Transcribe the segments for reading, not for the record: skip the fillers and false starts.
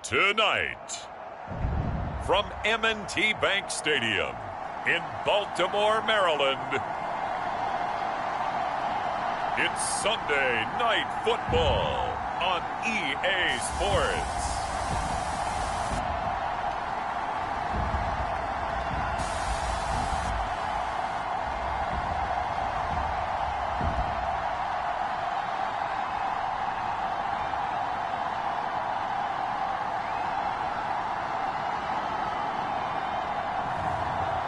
Tonight, from M&T Bank Stadium in Baltimore, Maryland, it's Sunday Night Football on EA Sports.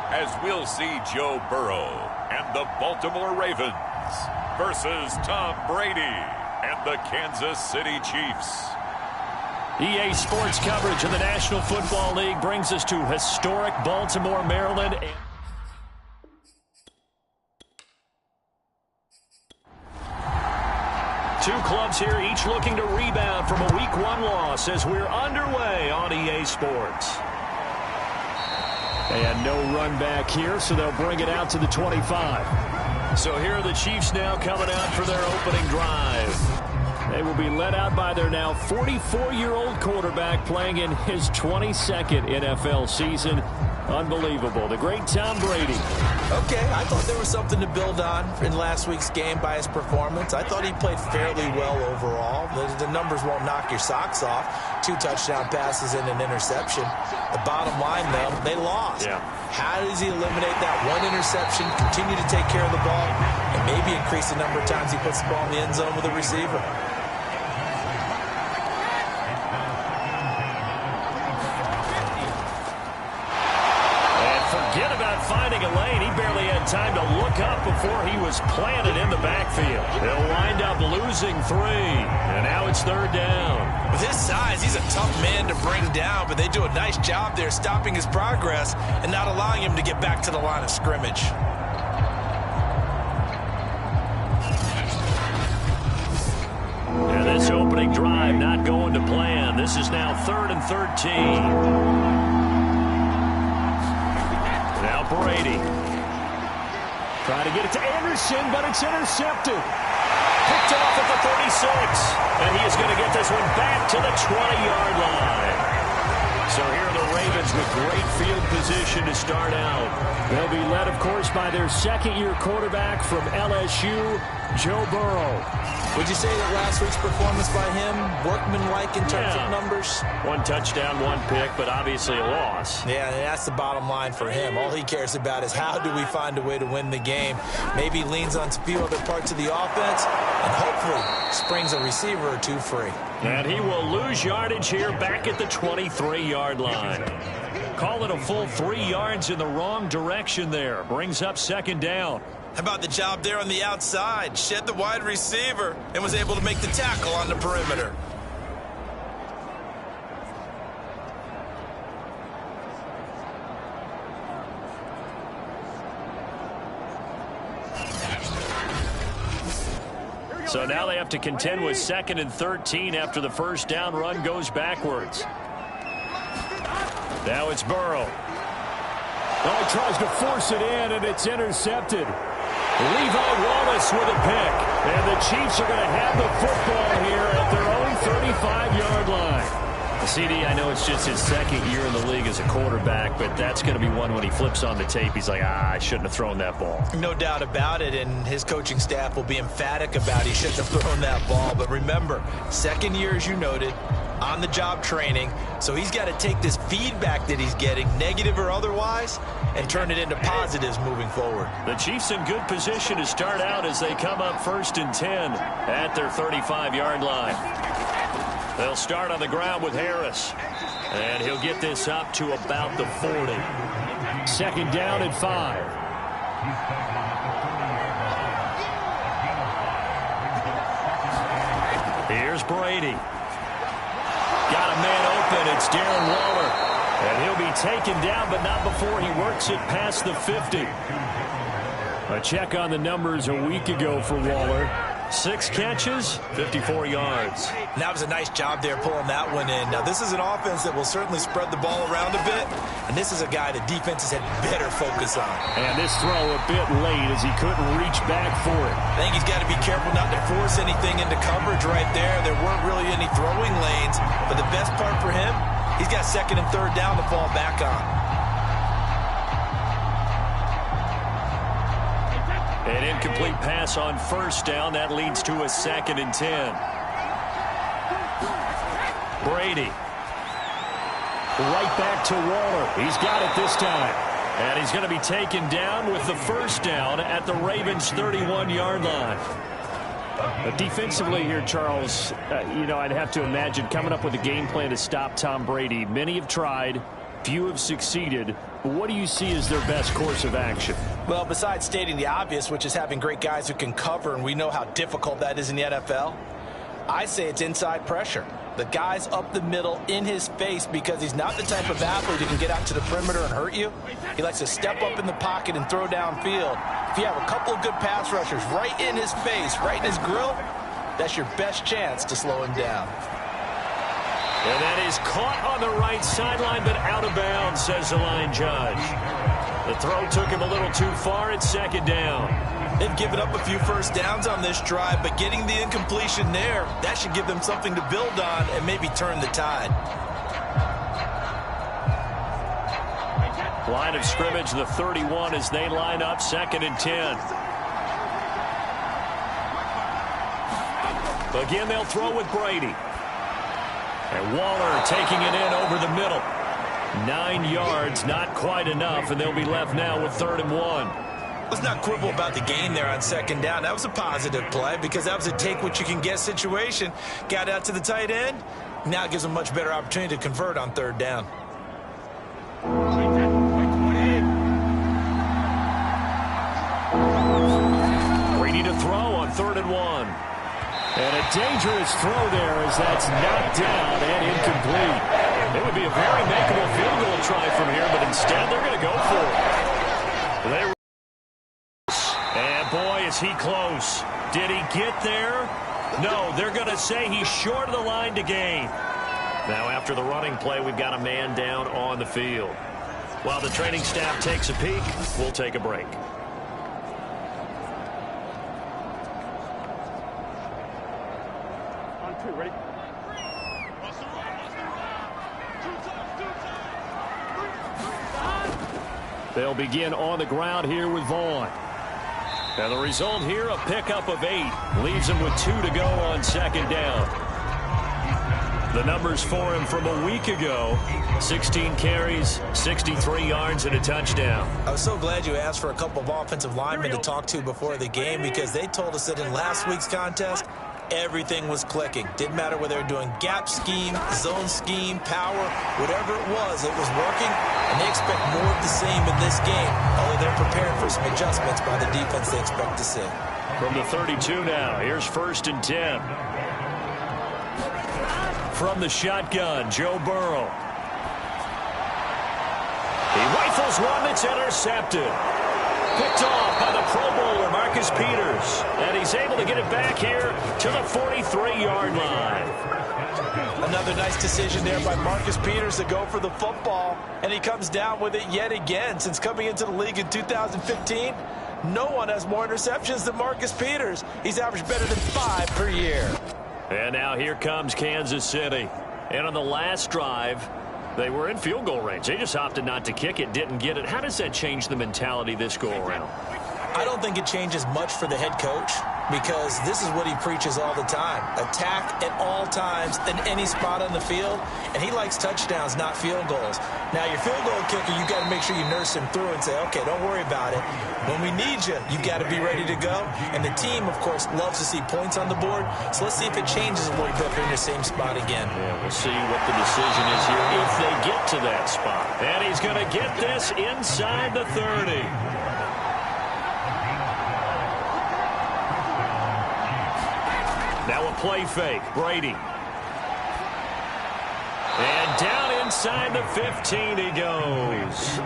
As we'll see Joe Burrow and the Baltimore Ravens versus Tom Brady and the Kansas City Chiefs. EA Sports coverage of the National Football League brings us to historic Baltimore, Maryland. Two clubs here, each looking to rebound from a Week 1 loss as we're underway on EA Sports. And no run back here, so they'll bring it out to the 25. So here are the Chiefs now coming out for their opening drive. They will be led out by their now 44-year-old quarterback playing in his 22nd NFL season. Unbelievable. The great Tom Brady. Okay, I thought there was something to build on in last week's game by his performance. I thought he played fairly well overall. The numbers won't knock your socks off. 2 touchdown passes and an interception. The bottom line, though, they lost. Yeah. How does he eliminate that one interception, continue to take care of the ball, and maybe increase the number of times he puts the ball in the end zone with a receiver? Forget about finding a lane. He barely had time to look up before he was planted in the backfield. They'll wind up losing 3. And now it's 3rd down. With his size, he's a tough man to bring down, but they do a nice job there stopping his progress and not allowing him to get back to the line of scrimmage. And this opening drive not going to plan. This is now 3rd and 13. Now Brady. Trying to get it to Anderson, but it's intercepted. Picked off at the 36. And he is going to get this one back to the 20-yard line. So here are the Ravens with great field position to start out. They'll be led, of course, by their second-year quarterback from LSU, Joe Burrow. Would you say that last week's performance by him, workmanlike in terms of numbers? 1 touchdown, 1 pick, but obviously a loss. Yeah, and that's the bottom line for him. All he cares about is how do we find a way to win the game. Maybe leans on a few other parts of the offense and hopefully springs a receiver or 2 free. And he will lose yardage here back at the 23-yard line. Call it a full 3 yards in the wrong direction there. Brings up 2nd down. How about the job there on the outside? Shed the wide receiver and was able to make the tackle on the perimeter. So now they have to contend with 2nd and 13 after the first down run goes backwards. Now it's Burrow. Oh, he tries to force it in, and it's intercepted. Levi Wallace with a pick. And the Chiefs are going to have the football here at their own 35-yard line. CD, I know it's just his 2nd year in the league as a quarterback, but that's going to be one when he flips on the tape. He's like, I shouldn't have thrown that ball. No doubt about it, and his coaching staff will be emphatic about he shouldn't have thrown that ball. But remember, 2nd year, as you noted, on-the-job training, so he's got to take this feedback that he's getting, negative or otherwise, and turn it into positives moving forward. The Chiefs in good position to start out as they come up 1st and 10 at their 35-yard line. They'll start on the ground with Harris, and he'll get this up to about the 40. 2nd down and 5. Here's Brady. Got a man open. It's Darren Waller. And he'll be taken down, but not before he works it past the 50. A check on the numbers a week ago for Waller. 6 catches, 54 yards. That was a nice job there pulling that one in. Now, this is an offense that will certainly spread the ball around a bit, and this is a guy that defenses had better focus on. And this throw a bit late as he couldn't reach back for it. I think he's got to be careful not to force anything into coverage right there. There weren't really any throwing lanes, but the best part for him, he's got 2nd and 3rd down to fall back on. An incomplete pass on 1st down. That leads to a 2nd and 10. Brady. Right back to Waller. He's got it this time. And he's going to be taken down with the 1st down at the Ravens' 31-yard line. But defensively here, Charles, I'd have to imagine coming up with a game plan to stop Tom Brady. Many have tried. Few have succeeded. What do you see as their best course of action? Well, besides stating the obvious, which is having great guys who can cover, and we know how difficult that is in the NFL, I say it's inside pressure. The guy's up the middle in his face because he's not the type of athlete who can get out to the perimeter and hurt you. He likes to step up in the pocket and throw downfield. If you have a couple of good pass rushers right in his face, right in his grill, that's your best chance to slow him down. And that is caught on the right sideline, but out of bounds, says the line judge. The throw took him a little too far. It's 2nd down. They've given up a few 1st downs on this drive, but getting the incompletion there, that should give them something to build on and maybe turn the tide. Line of scrimmage, the 31 as they line up, 2nd and 10. Again, they'll throw with Brady. And Waller taking it in over the middle. 9 yards, not quite enough, and they'll be left now with 3rd and 1. Let's not quibble about the gain there on 2nd down. That was a positive play because that was a take-what-you-can-get situation. Got out to the tight end. Now it gives them a much better opportunity to convert on 3rd down. Brady to throw on 3rd and 1. And a dangerous throw there as that's knocked down and incomplete. It would be a very makeable field goal try from here, but instead they're going to go for it. And boy, is he close. Did he get there? No, they're going to say he's short of the line to gain. Now after the running play, we've got a man down on the field. While the training staff takes a peek, we'll take a break. Ready? They'll begin on the ground here with Vaughn. And the result here, a pickup of 8. Leaves him with 2 to go on 2nd down. The numbers for him from a week ago, 16 carries, 63 yards, and a touchdown. I was so glad you asked for a couple of offensive linemen to talk to before the game because they told us that in last week's contest, everything was clicking. Didn't matter whether they were doing gap scheme, zone scheme, power, whatever it was working, and they expect more of the same in this game, although they're prepared for some adjustments by the defense they expect to see. From the 32 now, here's 1st and 10. From the shotgun, Joe Burrow. He rifles one that's intercepted. Picked off by the Pro Bowler, Marcus Peters. And he's able to get it back here to the 43-yard line. Another nice decision there by Marcus Peters to go for the football. And he comes down with it yet again. Since coming into the league in 2015, no one has more interceptions than Marcus Peters. He's averaged better than 5 per year. And now here comes Kansas City. And on the last drive, they were in field goal range. They just opted not to kick it, didn't get it. How does that change the mentality this go-around? I don't think it changes much for the head coach because this is what he preaches all the time. Attack at all times in any spot on the field, and he likes touchdowns, not field goals. Now, your field goal kicker, you got to make sure you nurse him through and say, okay, don't worry about it. When we need you, you got to be ready to go. And the team, of course, loves to see points on the board, so let's see if it changes a little bit if they're in the same spot again. Yeah, we'll see what the decision is here if they get to that spot. And he's going to get this inside the 30. Now a play fake. Brady. And down inside the 15 he goes.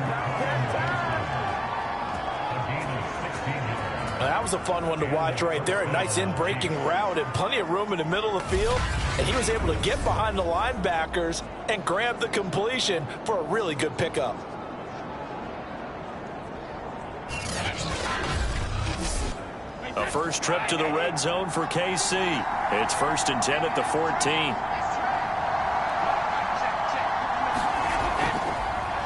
That was a fun one to watch right there. A nice in-breaking route and plenty of room in the middle of the field. And he was able to get behind the linebackers and grab the completion for a really good pickup. A first trip to the red zone for KC. It's 1st and 10 at the 14.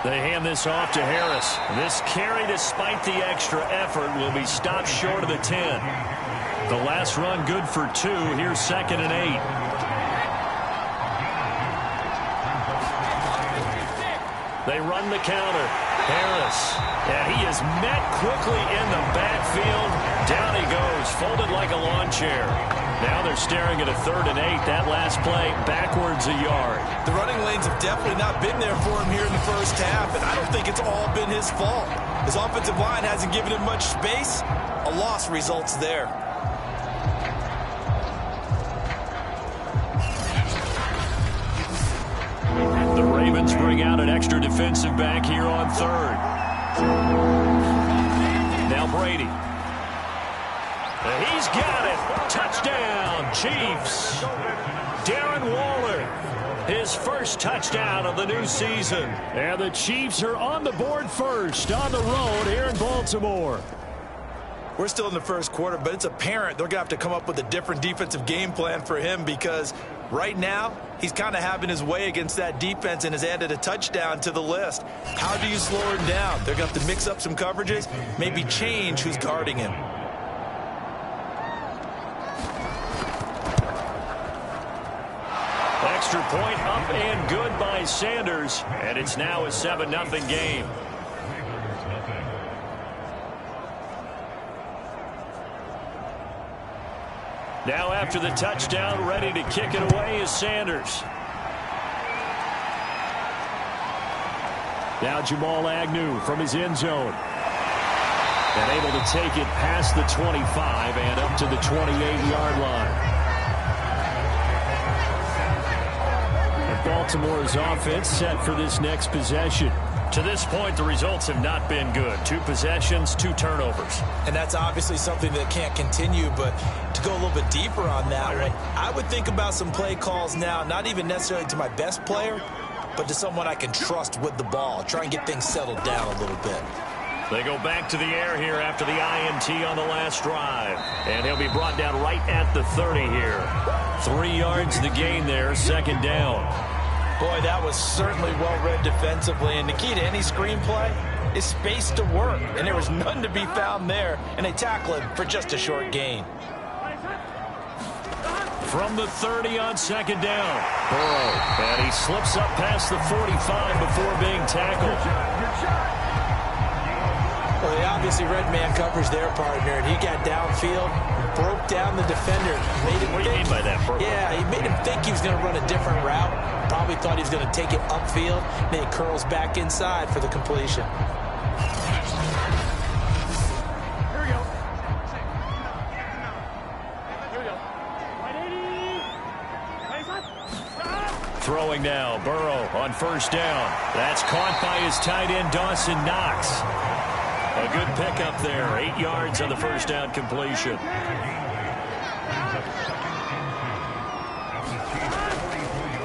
They hand this off to Harris. This carry, despite the extra effort, will be stopped short of the 10. The last run good for 2. Here's 2nd and 8. They run the counter. Harris. And he is met quickly in the backfield. Down he goes, folded like a lawn chair. Now they're staring at a 3rd and 8. That last play, backwards a yard. The running lanes have definitely not been there for him here in the first half, and I don't think it's all been his fault. His offensive line hasn't given him much space. A loss results there. The Ravens bring out an extra defensive back here on 3rd. Now Brady. He's got it. Touchdown, Chiefs. Darren Waller, his first touchdown of the new season. And the Chiefs are on the board first on the road here in Baltimore. We're still in the first quarter, but it's apparent they're going to have to come up with a different defensive game plan for him because right now he's kind of having his way against that defense and has added a touchdown to the list. How do you slow him down? They're going to have to mix up some coverages, maybe change who's guarding him. Extra point up and good by Sanders, and it's now a 7-0 game. Now after the touchdown, ready to kick it away is Sanders. Now Jamal Agnew from his end zone. And able to take it past the 25 and up to the 28-yard line. Baltimore's offense set for this next possession. To this point, the results have not been good. 2 possessions, 2 turnovers. And that's obviously something that can't continue, but to go a little bit deeper on that one, I would think about some play calls now, not even necessarily to my best player, but to someone I can trust with the ball. Try and get things settled down a little bit. They go back to the air here after the INT on the last drive. And he'll be brought down right at the 30 here. 3 yards the gain there, 2nd down. Boy, that was certainly well-read defensively. And the key to any screenplay is space to work. And there was none to be found there. And they tackle him for just a short gain. From the 30 on 2nd down. Burrow. And he slips up past the 45 before being tackled. Well, they obviously read man coverage their partner, and he got downfield, broke down the defender. Made him what do you mean by that, Burrow? Yeah, he made him think he was going to run a different route. Probably thought he was going to take it upfield. Then he curls back inside for the completion. Here we go. Throwing now, Burrow on 1st down. That's caught by his tight end, Dawson Knox. A good pickup there, 8 yards on the 1st down completion.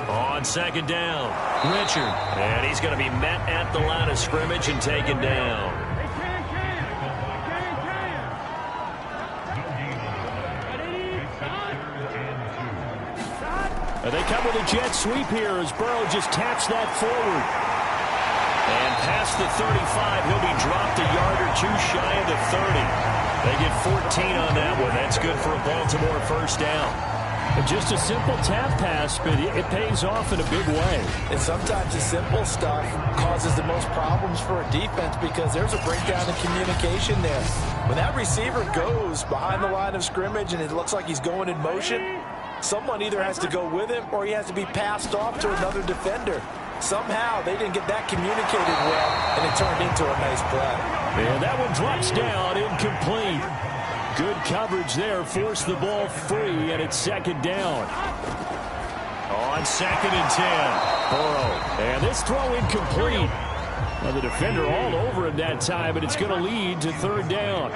On 2nd down, Richard. And he's going to be met at the line of scrimmage and taken down. And they come with a jet sweep here as Burrow just taps that forward. And past the 35, he'll be dropped a yard or 2 shy of the 30. They get 14 on that one. That's good for a Baltimore 1st down. And just a simple tap pass, but it pays off in a big way. And sometimes the simple stuff causes the most problems for a defense because there's a breakdown in communication there. When that receiver goes behind the line of scrimmage and it looks like he's going in motion, someone either has to go with him or he has to be passed off to another defender. Somehow they didn't get that communicated well, and it turned into a nice play. And that one drops down, incomplete. Good coverage there, forced the ball free, and it's 2nd down. On 2nd and 10, Burrow. And this throw incomplete. Now the defender all over him that time, but it's going to lead to 3rd down.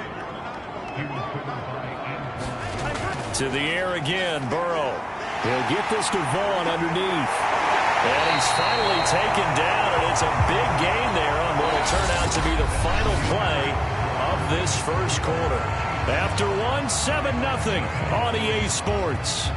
To the air again, Burrow. He'll get this to Vaughn underneath. And he's finally taken down, and it's a big gain there on what will turn out to be the final play of this first quarter. After one, 7-0 on EA Sports.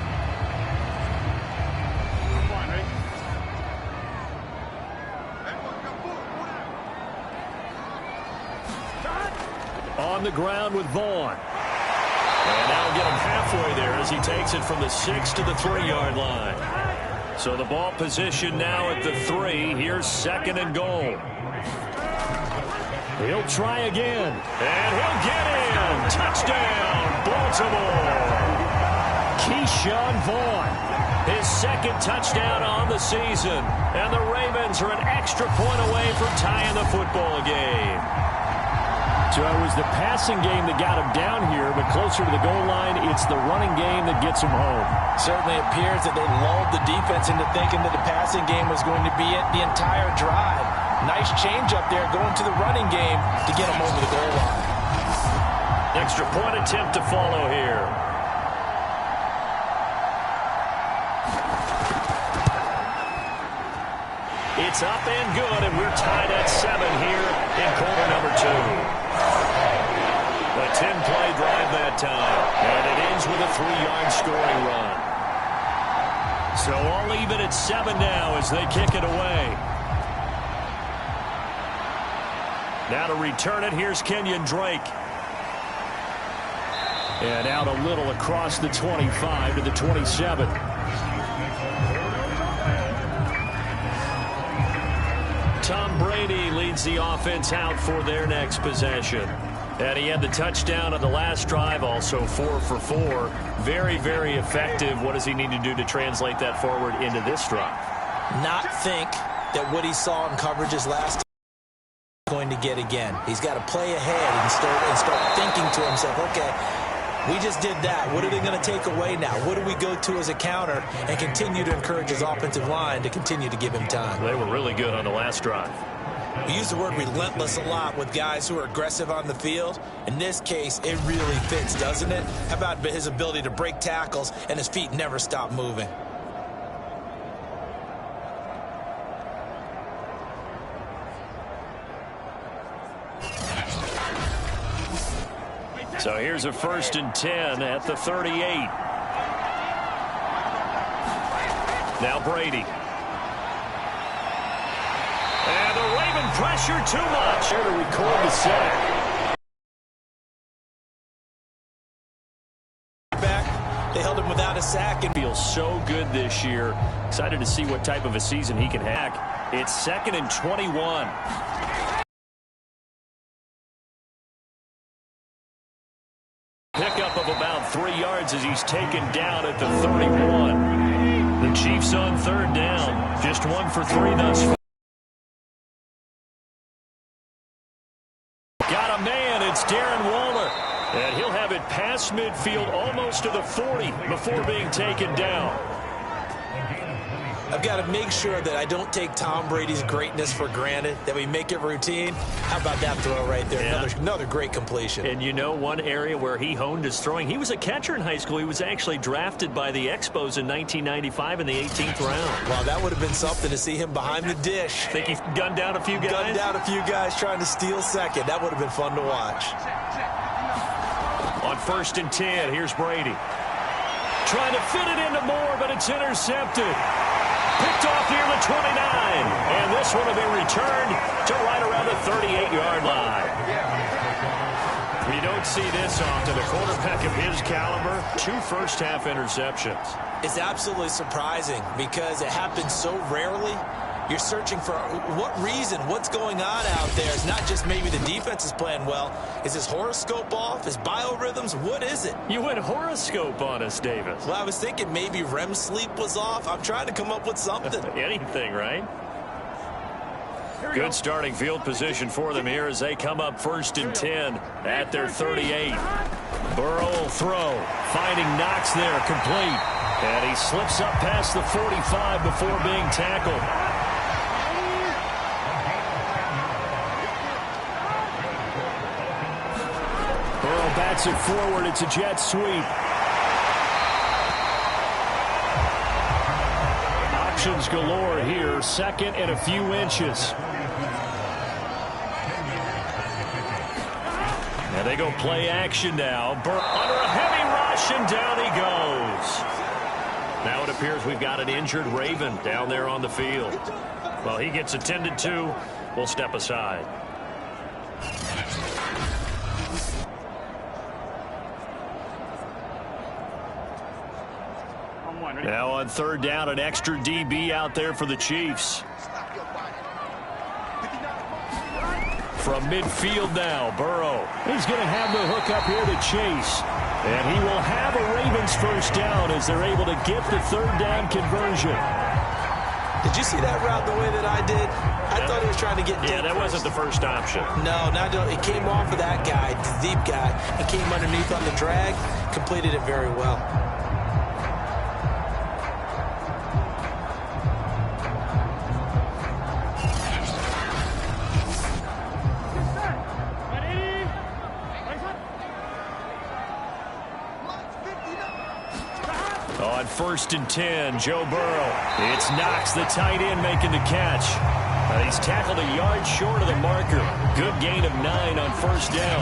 On the ground with Vaughn. And now get him halfway there as he takes it from the 6 to the 3-yard line. So the ball position now at the 3. Here's 2nd and goal. He'll try again. And he'll get in. Touchdown, Baltimore. Keyshawn Vaughn. His 2nd touchdown on the season. And the Ravens are an extra point away from tying the football game. So it was the passing game that got him down here, but closer to the goal line, it's the running game that gets him home. Certainly appears that they lulled the defense into thinking that the passing game was going to be it the entire drive. Nice change up there going to the running game to get him over the goal line. Extra point attempt to follow here. It's up and good, and we're tied at 7 here in quarter number 2. A 10-play drive that time, and it ends with a 3-yard scoring run. So all even at 7 now as they kick it away. Now to return it, here's Kenyon Drake. And out a little across the 25 to the 27. Tom Brady leads the offense out for their next possession. And he had the touchdown on the last drive, also 4 for 4. Very, very effective. What does he need to do to translate that forward into this drive? Not think that what he saw in coverages last time is going to get again. He's got to play ahead and start thinking to himself, okay, we just did that. What are they going to take away now? What do we go to as a counter? And continue to encourage his offensive line to continue to give him time. They were really good on the last drive. We use the word relentless a lot with guys who are aggressive on the field. In this case, it really fits, doesn't it? How about his ability to break tackles and his feet never stop moving? So here's a 1st and 10 at the 38. Now Brady. And the Raven pressure too much. Here to record the sack. They held him without a sack. And feels so good this year. Excited to see what type of a season he can have. It's 2nd and 21. Pickup of about 3 yards as he's taken down at the 31. The Chiefs on 3rd down. Just 1 for 3 thus far. Got a man. It's Darren Waller. And he'll have it past midfield almost to the 40 before being taken down. I've got to make sure that I don't take Tom Brady's greatness for granted, that we make it routine. How about that throw right there? Yeah. Another great completion. And you know one area where he honed his throwing, he was a catcher in high school. He was actually drafted by the Expos in 1995 in the 18th round. Wow, that would have been something to see him behind the dish. Think he gunned down a few guys? Gunned down a few guys trying to steal second. That would have been fun to watch. On 1st and 10, here's Brady. Trying to fit it into Moore, but it's intercepted. Picked off near the 29. And this one will be returned to right around the 38-yard line. We don't see this often. A quarterback of his caliber, 2 first-half interceptions. It's absolutely surprising because it happens so rarely. You're searching for what reason, what's going on out there. It's not just maybe the defense is playing well. Is his horoscope off? His biorhythms? What is it? You went horoscope on us, Davis. Well, I was thinking maybe REM sleep was off. I'm trying to come up with something. Anything, right? Good starting field position for them here as they come up 1st and 10 at their 38. Burrow will throw. Finding Knox there, complete. And he slips up past the 45 before being tackled. bats it forward. It's a jet sweep. Options galore here. Second and a few inches. And they go play action now. Under a heavy rush, and down he goes. Now it appears we've got an injured Raven down there on the field. Well, he gets attended to. We'll step aside. Now on third down, an extra DB out there for the Chiefs. From midfield now, Burrow. He's going to have the hook up here to Chase. And he will have a Ravens first down as they're able to get the third down conversion. Did you see that route the way that I did? I thought he was trying to get deep. Yeah, that wasn't the first option. No, it came off of that guy, the deep guy. He came underneath on the drag, completed it very well. On 1st and 10, Joe Burrow. It's Knox, the tight end, making the catch. He's tackled a yard short of the marker. Good gain of 9 on first down.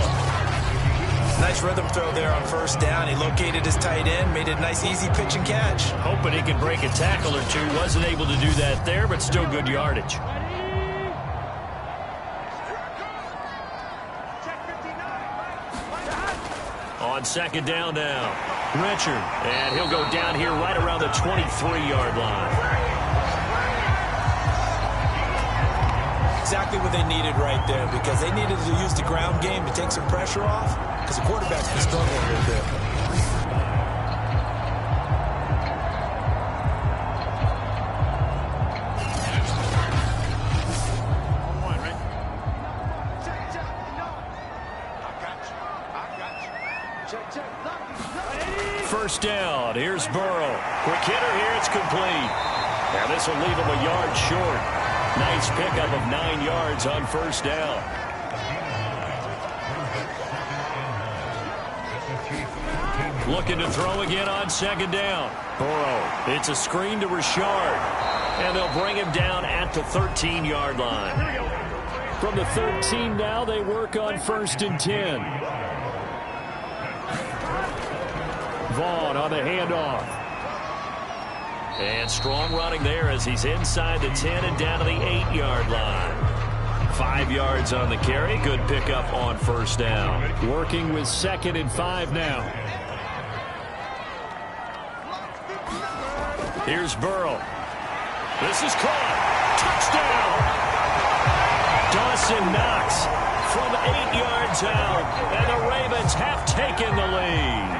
Nice rhythm throw there on first down. He located his tight end, made it a nice, easy pitch and catch. Hoping he can break a tackle or two. Wasn't able to do that there, but still good yardage. On second down now, Richard. And he'll go down here right around the 23-yard line. Exactly what they needed right there, because they needed to use the ground game to take some pressure off, because the quarterback's been struggling a little bit. First down. Here's Burrow. Quick hitter here. It's complete. Now this will leave him a yard short. Nice pickup of 9 yards on first down. Looking to throw again on second down. Burrow. It's a screen to Richard. And they'll bring him down at the 13-yard line. From the 13 now, they work on 1st and 10. Vaughn on the handoff. And strong running there as he's inside the 10 and down to the 8-yard line. 5 yards on the carry. Good pickup on first down. Working with 2nd and 5 now. Here's Burrow. This is caught. Touchdown. Dawson Knox from 8 yards out. And the Ravens have taken the lead.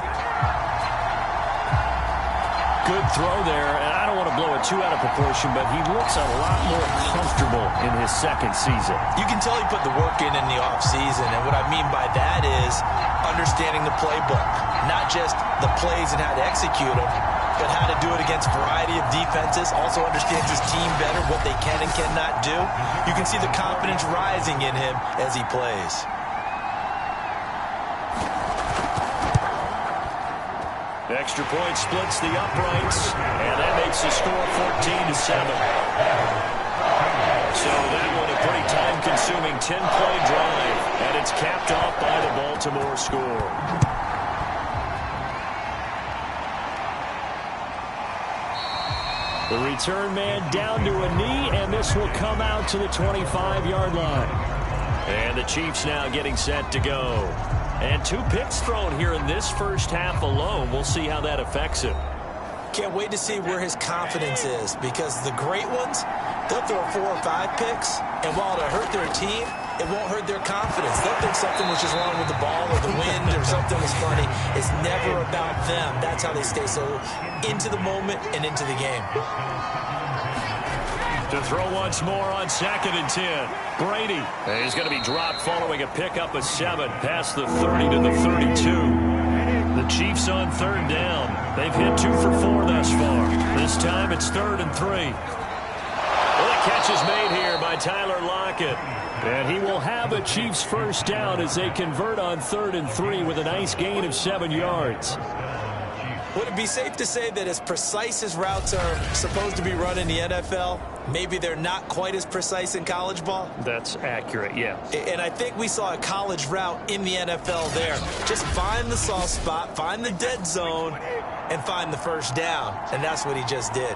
Good throw there, and I don't want to blow it too out of proportion, but he looks a lot more comfortable in his second season. You can tell he put the work in the offseason, and what I mean by that is understanding the playbook. Not just the plays and how to execute them, but how to do it against a variety of defenses. Also understands his team better, what they can and cannot do. You can see the confidence rising in him as he plays. Extra point splits the uprights, and that makes the score 14-7. So that one a pretty time-consuming 10-play drive, and it's capped off by the Baltimore score. The return man down to a knee, and this will come out to the 25-yard line. And the Chiefs now getting set to go. And 2 picks thrown here in this first half alone. We'll see how that affects him. Can't wait to see where his confidence is, because the great ones, they'll throw 4 or 5 picks, and while it'll hurt their team, it won't hurt their confidence. They'll think something was just wrong with the ball or the wind or something was funny. It's never about them. That's how they stay so into the moment and into the game. To throw once more on 2nd and 10. Brady. He's going to be dropped following a pickup of 7 past the 30 to the 32. The Chiefs on 3rd down. They've hit 2 for 4 thus far. This time it's 3rd and 3. Well, the catch is made here by by Tyler Lockett. And he will have a Chiefs first down as they convert on 3rd and 3 with a nice gain of 7 yards. Would it be safe to say that as precise as routes are supposed to be run in the NFL, maybe they're not quite as precise in college ball? That's accurate, yeah. And I think we saw a college route in the NFL there. Just find the soft spot, find the dead zone, and find the first down. And that's what he just did.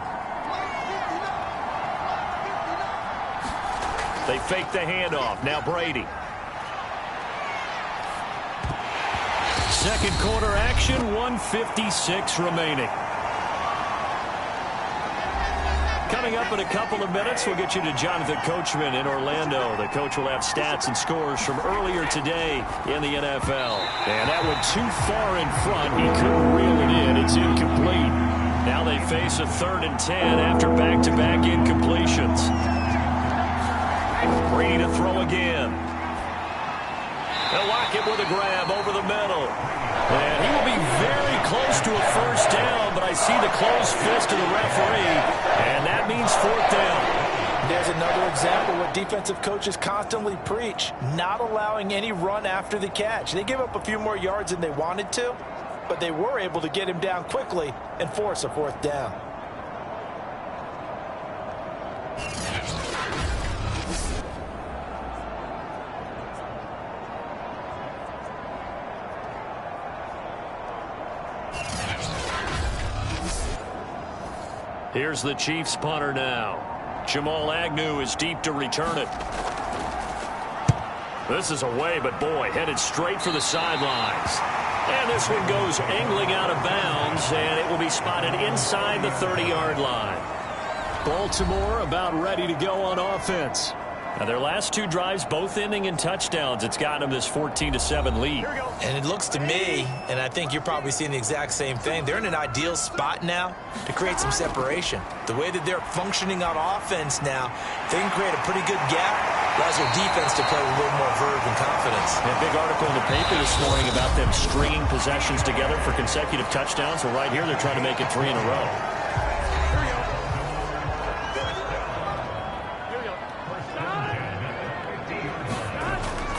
They fake the handoff. Now Brady. Second quarter action, 1:56 remaining. Coming up in a couple of minutes, we'll get you to Jonathan Coachman in Orlando. The coach will have stats and scores from earlier today in the NFL. And that went too far in front. He couldn't reel it in. It's incomplete. Now they face a 3rd and 10 after back-to-back incompletions. Brady to throw again. They'll lock it with a grab over the middle. And he will be very close to a first down, but I see the closed fist of the referee, and that means 4th down. There's another example what defensive coaches constantly preach, not allowing any run after the catch. They gave up a few more yards than they wanted to, but they were able to get him down quickly and force a 4th down. Here's the Chiefs punter now. Jamal Agnew is deep to return it. This is away, but boy, headed straight for the sidelines. And this one goes angling out of bounds, and it will be spotted inside the 30-yard line. Baltimore about ready to go on offense. Now their last 2 drives both ending in touchdowns. It's gotten them this 14-7 lead. And it looks to me, and I think you're probably seeing the exact same thing, they're in an ideal spot now to create some separation. The way that they're functioning on offense now, they can create a pretty good gap, allows their defense to play with a little more verve and confidence. A big article in the paper this morning about them stringing possessions together for consecutive touchdowns. Well, right here they're trying to make it 3 in a row.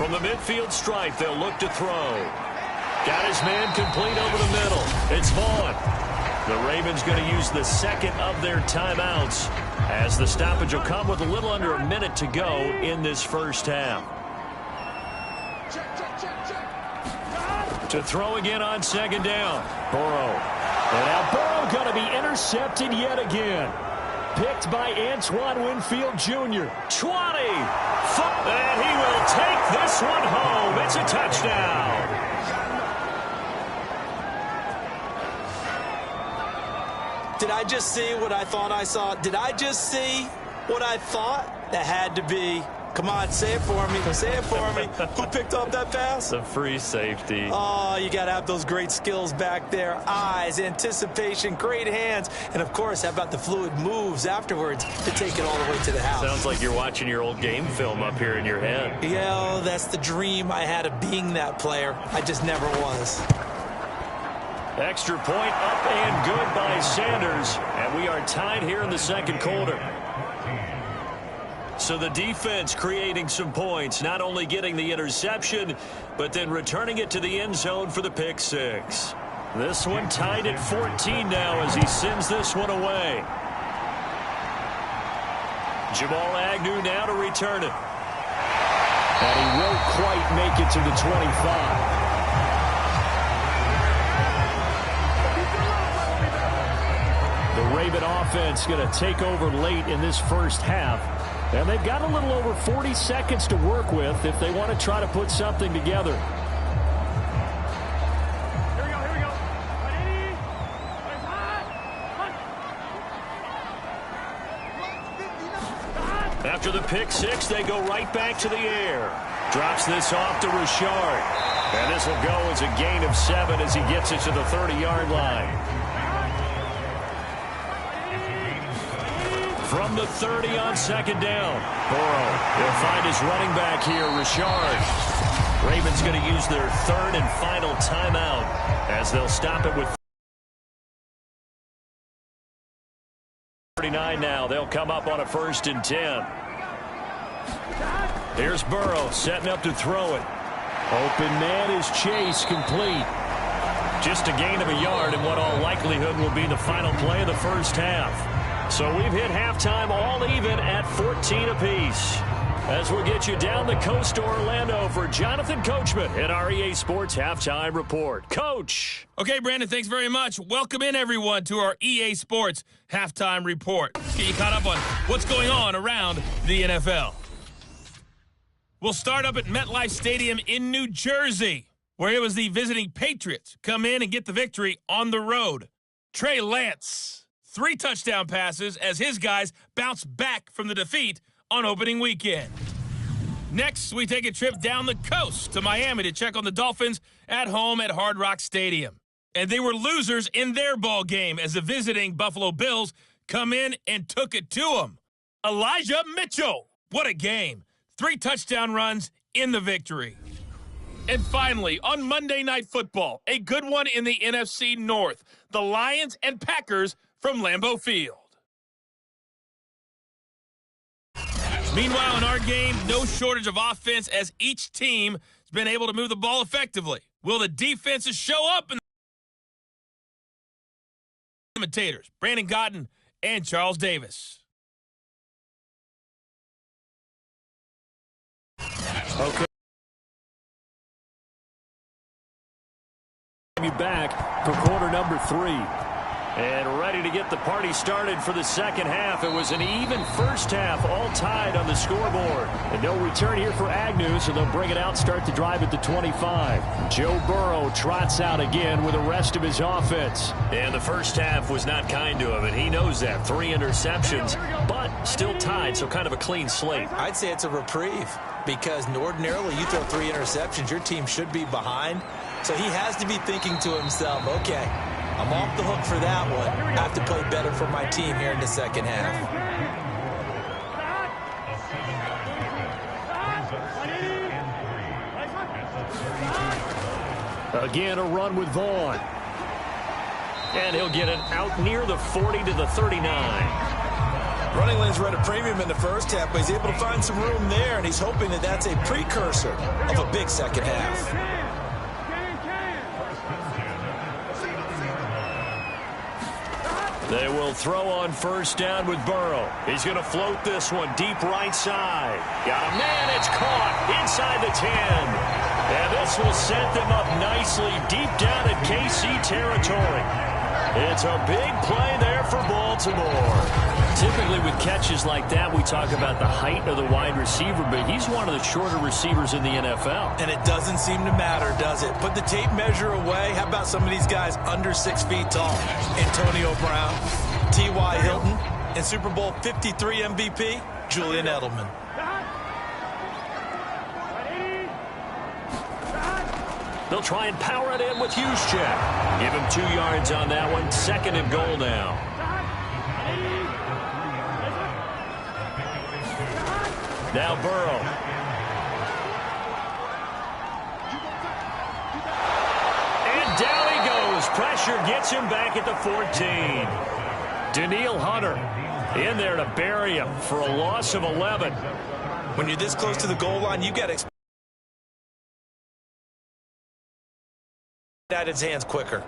From the midfield stripe, they'll look to throw. Got his man complete over the middle. It's Vaughn. The Ravens going to use the second of their timeouts as the stoppage will come with a little under a minute to go in this first half. To throw again on 2nd down. Burrow. And now Burrow going to be intercepted yet again. Picked by Antoine Winfield Jr. 20. And he will take this one home. It's a touchdown. Did I just see what I thought I saw? Did I just see what I thought? That had to be. Come on, say it for me. Say it for me. Who picked up that pass? The free safety. Oh, you got to have those great skills back there. Eyes, anticipation, great hands. And, of course, how about the fluid moves afterwards to take it all the way to the house? Sounds like you're watching your old game film up here in your head. Yeah, that's the dream I had of being that player. I just never was. Extra point up and good by Sanders. And we are tied here in the second quarter. So the defense creating some points, not only getting the interception, but then returning it to the end zone for the pick 6. This one tied at 14 now as he sends this one away. Jamal Agnew now to return it. And he won't quite make it to the 25. The Raven offense going to take over late in this first half. And they've got a little over 40 seconds to work with if they want to try to put something together. Here we go. Ready? After the pick 6, they go right back to the air. Drops this off to Richard. And this will go as a gain of 7 as he gets it to the 30-yard line. From the 30 on 2nd down. Burrow will find his running back here, Richard. Ravens going to use their 3rd and final timeout as they'll stop it with 39 now. They'll come up on a 1st and 10. Here's Burrow setting up to throw it. Open man is Chase, complete. Just a gain of a yard in what all likelihood will be the final play of the first half. So we've hit halftime all even at 14 apiece. As we'll get you down the coast to Orlando for Jonathan Coachman in our EA Sports Halftime Report. Coach. Okay, Brandon, thanks very much. Welcome in, everyone, to our EA Sports Halftime Report. Let's get you caught up on what's going on around the NFL. We'll start up at MetLife Stadium in New Jersey, where it was the visiting Patriots come in and get the victory on the road. Trey Lance, 3 touchdown passes as his guys bounce back from the defeat on opening weekend. Next, we take a trip down the coast to Miami to check on the Dolphins at home at Hard Rock Stadium. And they were losers in their ball game as the visiting Buffalo Bills come in and took it to them. Elijah Mitchell, what a game. 3 touchdown runs in the victory. And finally, on Monday Night Football, a good one in the NFC North. The Lions and Packers from Lambeau Field. Meanwhile, in our game, no shortage of offense as each team has been able to move the ball effectively. Will the defenses show up? Imitators, Brandon Cotton and Charles Davis. Okay. You back for quarter number 3. And ready to get the party started for the second half. It was an even first half, all tied on the scoreboard. And no return here for Agnew, so they'll bring it out, start the drive at the 25. Joe Burrow trots out again with the rest of his offense. And the first half was not kind to him, and he knows that. 3 interceptions, but still tied, so kind of a clean slate. I'd say it's a reprieve because ordinarily you throw 3 interceptions, your team should be behind. So he has to be thinking to himself, okay, I'm off the hook for that one. I have to play better for my team here in the second half. Again, a run with Vaughn. And he'll get it out near the 40 to the 39. Running lanes run a premium in the first half, but he's able to find some room there, and he's hoping that that's a precursor of a big second half. They will throw on first down with Burrow. He's going to float this one deep right side. Got a man, it's caught inside the 10. And this will set them up nicely deep down at KC territory. It's a big play there for Baltimore. Typically with catches like that, we talk about the height of the wide receiver, but he's one of the shorter receivers in the NFL. And it doesn't seem to matter, does it? Put the tape measure away. How about some of these guys under 6 feet tall? Antonio Brown, T.Y. Hilton, and Super Bowl 53 MVP, Julian Edelman. They'll try and power it in with Juszczyk. Give him 2 yards on that one. 2nd and goal now. Now Burrow. And down he goes. Pressure gets him back at the 14. Danielle Hunter in there to bury him for a loss of 11. When you're this close to the goal line, you got to expect that his hands quicker.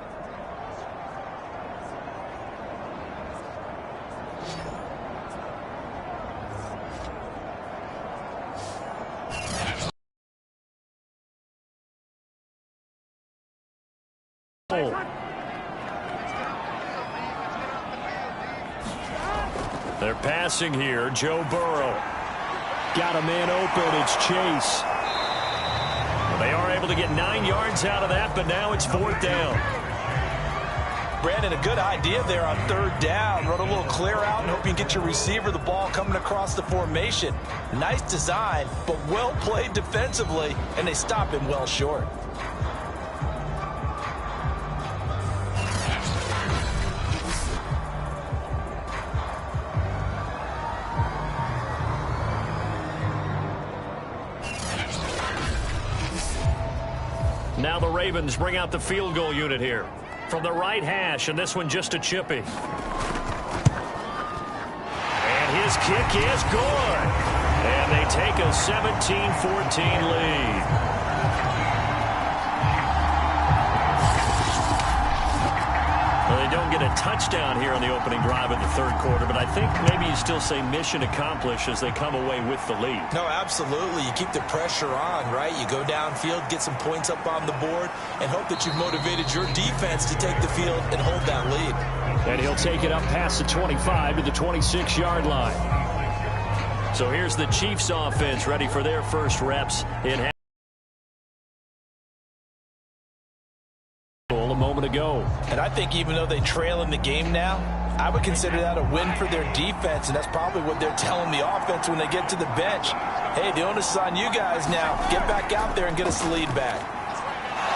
They're passing here. Joe Burrow. Got a man open. It's Chase. Well, they are able to get 9 yards out of that, but now it's 4th down. Brandon, a good idea there on 3rd down. Run a little clear out and hope you can get your receiver the ball coming across the formation. Nice design, but well played defensively, and they stop him well short. Now the Ravens bring out the field goal unit here. From the right hash, and this one just a chippy. And his kick is good. And they take a 17-14 lead. Well, they don't get a touchdown here on the opening drive of the third quarter, but I think maybe you still say mission accomplished as they come away with the lead. No, absolutely. You keep the pressure on, right? You go downfield, get some points up on the board, and hope that you've motivated your defense to take the field and hold that lead. And he'll take it up past the 25 to the 26-yard line. So here's the Chiefs offense ready for their first reps in a moment ago. And I think even though they trail in the game now, I would consider that a win for their defense, and that's probably what they're telling the offense when they get to the bench. Hey, the onus is on you guys now. Get back out there and get us the lead back.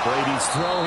Brady's throw.